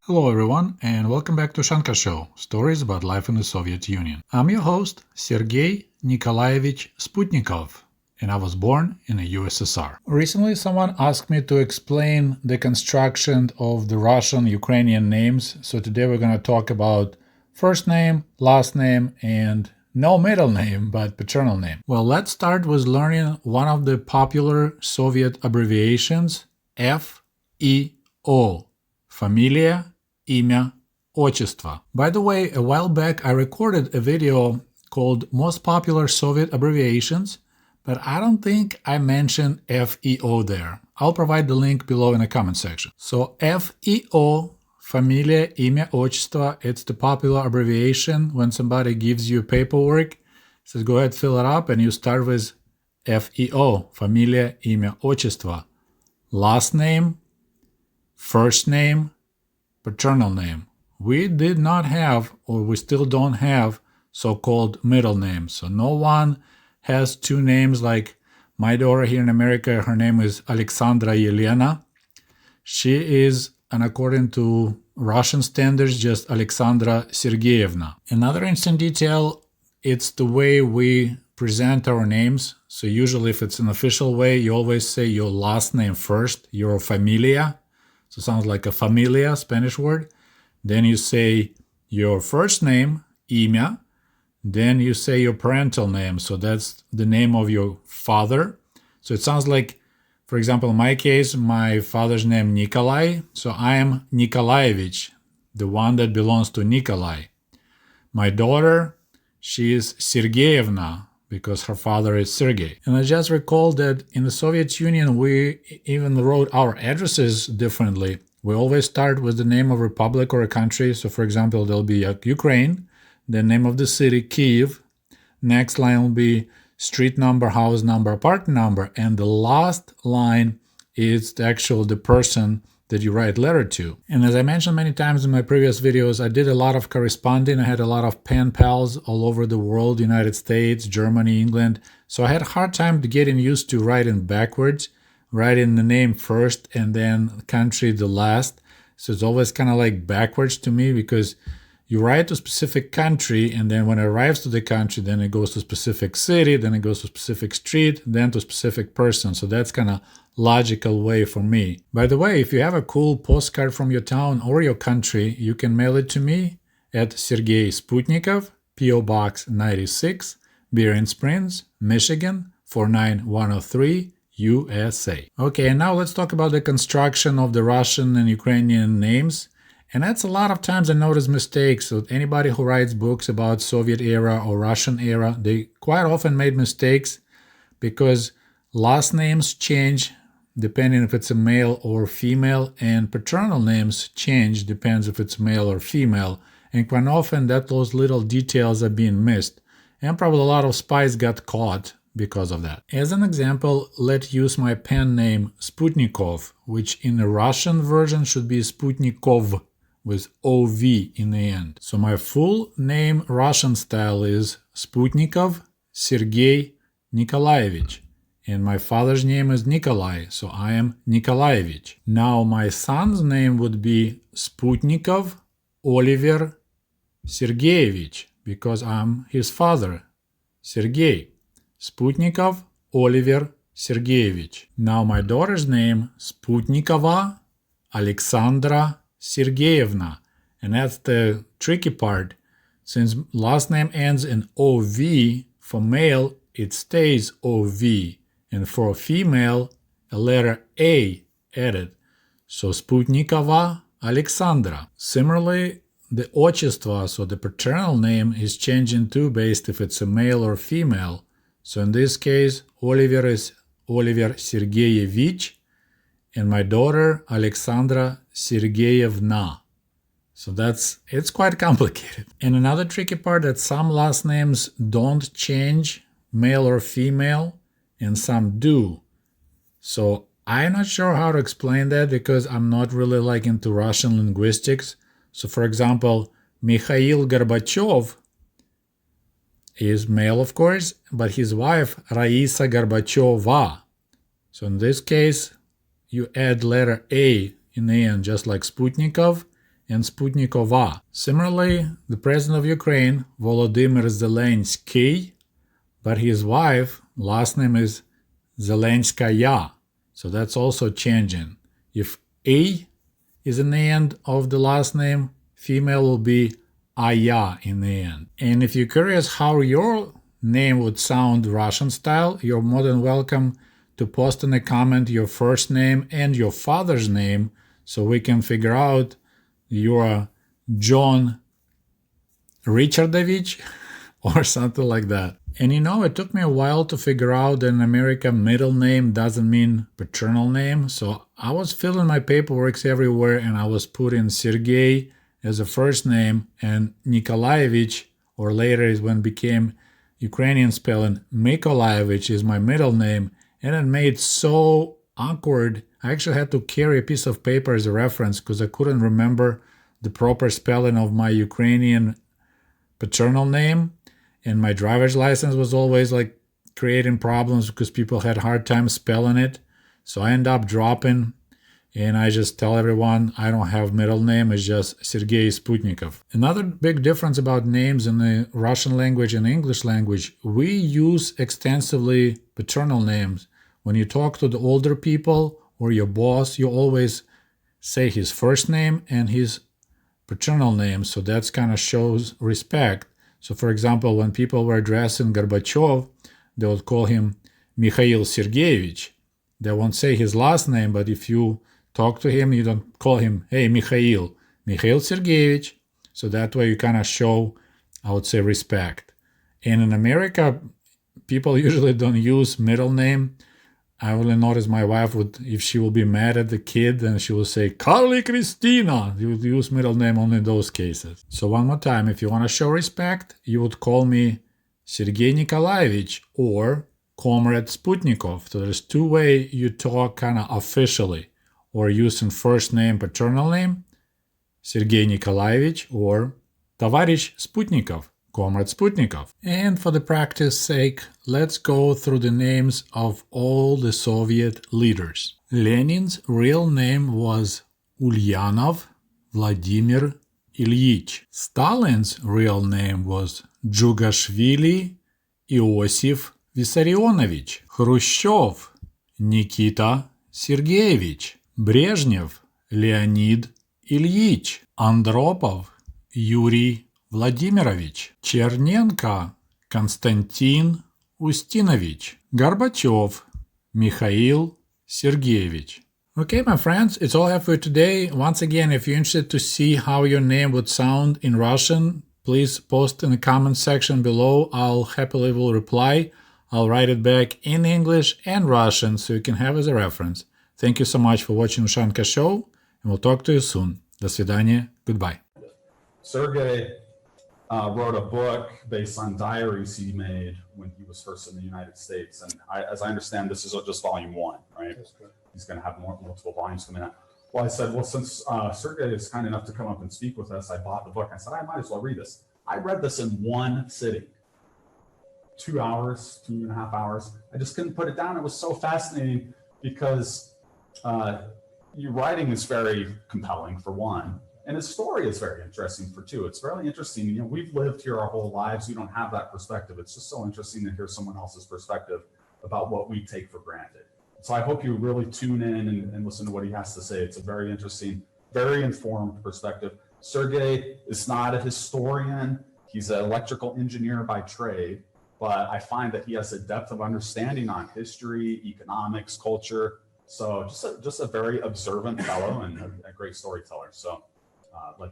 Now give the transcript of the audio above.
Hello everyone, and welcome back to Ushanka Show, stories about life in the Soviet Union. I'm your host, Sergei Nikolayevich Sputnikov, and I was born in the USSR. Recently someone asked me to explain the construction of the Russian-Ukrainian names, so today we're going to talk about first name, last name, and no middle name, but paternal name. Well, let's start with learning one of the popular Soviet abbreviations, FEO, Familia, Имя, Отчество. By the way, a while back I recorded a video called Most Popular Soviet Abbreviations, but I don't think I mentioned FEO there. I'll provide the link below in the comment section. So FEO, Familia, Имя, Отчество, it's the popular abbreviation when somebody gives you paperwork, says go ahead, fill it up, and you start with FEO, Familia, Имя, Отчество. Last name, first name, paternal name. We did not have, or we still don't have, so-called middle names. So no one has two names like my daughter here in America. Her name is Alexandra Yelena. She is, and according to Russian standards, just Alexandra Sergeyevna. Another interesting detail, it's the way we present our names. So usually if it's an official way, you always say your last name first, your familia. So it sounds like a familia, Spanish word. Then you say your first name, имя. Then you say your parental name. So that's the name of your father. So it sounds like, for example, in my case, my father's name Nikolai. So I am Nikolayevich, the one that belongs to Nikolai. My daughter, she is Sergeyevna, because her father is Sergei. And I just recalled that in the Soviet Union, we even wrote our addresses differently. We always start with the name of a republic or a country. So for example, there'll be Ukraine, the name of the city, Kyiv. Next line will be street number, house number, apartment number. And the last line is the person that you write letter to. And as I mentioned many times in my previous videos, I did a lot of corresponding. I had a lot of pen pals all over the world, United States, Germany, England. So I had a hard time getting used to writing backwards, writing the name first and then country the last. So it's always kind of like backwards to me because you write to a specific country and then when it arrives to the country, then it goes to a specific city, then it goes to a specific street, then to a specific person. So that's kind of logical way for me. By the way, if you have a cool postcard from your town or your country, you can mail it to me at Sergei Sputnikov, P.O. Box 96, Berrien Springs, Michigan 49103, USA. Okay, and now let's talk about the construction of the Russian and Ukrainian names. And that's a lot of times I notice mistakes. So anybody who writes books about Soviet era or Russian era, they quite often made mistakes because last names change depending if it's a male or female, and paternal names change depends if it's male or female. And quite often those little details are being missed. And probably a lot of spies got caught because of that. As an example, let's use my pen name Sputnikoff, which in the Russian version should be Sputnikov with OV in the end. So my full name Russian style is Sputnikov Sergei Nikolayevich. And my father's name is Nikolai, so I am Nikolayevich. Now my son's name would be Sputnikov Oliver Sergeyevich, because I'm his father, Sergei. Sputnikov Oliver Sergeyevich. Now my daughter's name, Sputnikova Alexandra Sergeyevna. And that's the tricky part. Since last name ends in OV, for male, it stays OV. And for a female, a letter A added. So Sputnikova Alexandra. Similarly, the отчество, so the paternal name, is changing too based if it's a male or female. So in this case, Oliver is Oliver Sergeyevich, and my daughter Alexandra Sergeyevna. So it's quite complicated. And another tricky part that some last names don't change, male or female, and some do. So I'm not sure how to explain that because I'm not really into Russian linguistics. So for example, Mikhail Gorbachev is male, of course, but his wife Raisa Gorbacheva. So in this case, you add letter A in the end, just like Sputnikov, and Sputnikova. Similarly, the president of Ukraine, Volodymyr Zelensky, but his wife, last name is Zelenskaya. So that's also changing. If A is in the end of the last name, female will be Aya in the end. And if you're curious how your name would sound Russian style, you're more than welcome to post in a comment your first name and your father's name so we can figure out you're John Richardovich or something like that. And it took me a while to figure out that in America middle name doesn't mean paternal name. So I was filling my paperwork everywhere and I was putting Sergei as a first name and Nikolayevich, or later is when it became Ukrainian spelling, Nikolayevich is my middle name. And it made so awkward. I actually had to carry a piece of paper as a reference because I couldn't remember the proper spelling of my Ukrainian paternal name. And my driver's license was always like creating problems because people had a hard time spelling it. So I end up dropping and I just tell everyone I don't have middle name, it's just Sergei Sputnikov. Another big difference about names in the Russian language and English language, we use extensively paternal names. When you talk to the older people or your boss, you always say his first name and his paternal name. So that's kind of shows respect. So for example, when people were addressing Gorbachev, they would call him Mikhail Sergeyevich. They won't say his last name, but if you talk to him, you don't call him, hey, Mikhail Sergeyevich. So that way you kind of show, I would say, respect. And in America, people usually don't use middle name. I only notice my wife would, if she will be mad at the kid, then she will say, Carly Christina. You would use middle name only in those cases. So one more time, if you want to show respect, you would call me Sergei Nikolayevich or Comrade Sputnikov. So there's two ways you talk kind of officially, or using first name, paternal name, Sergei Nikolayevich, or Tavarish Sputnikov, Comrade Sputnikov. And for the practice sake, let's go through the names of all the Soviet leaders. Lenin's real name was Ulyanov Vladimir Ilyich. Stalin's real name was Dzhugashvili Iosif Vissarionovich. Khrushchev Nikita Sergeyevich. Brezhnev Leonid Ilyich. Andropov Yuri Vladimirovich. Chernenko Konstantin Ustinovich. Gorbachev Mikhail Sergeyevich. Okay, my friends, it's all I have for today. Once again, if you're interested to see how your name would sound in Russian, please post in the comment section below. I'll happily will reply. I'll write it back in English and Russian so you can have as a reference. Thank you so much for watching Ushanka Show, and we'll talk to you soon. До свидания. Goodbye. Sergei wrote a book based on diaries he made when he was first in the United States. And as I understand, this is just volume 1, right? That's correct. He's going to have multiple volumes coming out. Well, I said, well, since Sergei is kind enough to come up and speak with us, I bought the book. I said, I might as well read this. I read this in one sitting. 2 hours, 2.5 hours. I just couldn't put it down. It was so fascinating because your writing is very compelling, for one. And his story is very interesting for two. It's really interesting. You know, we've lived here our whole lives. We don't have that perspective. It's just so interesting to hear someone else's perspective about what we take for granted. So I hope you really tune in and listen to what he has to say. It's a very interesting, very informed perspective. Sergei is not a historian. He's an electrical engineer by trade, but I find that he has a depth of understanding on history, economics, culture. So just a very observant fellow and a great storyteller. So like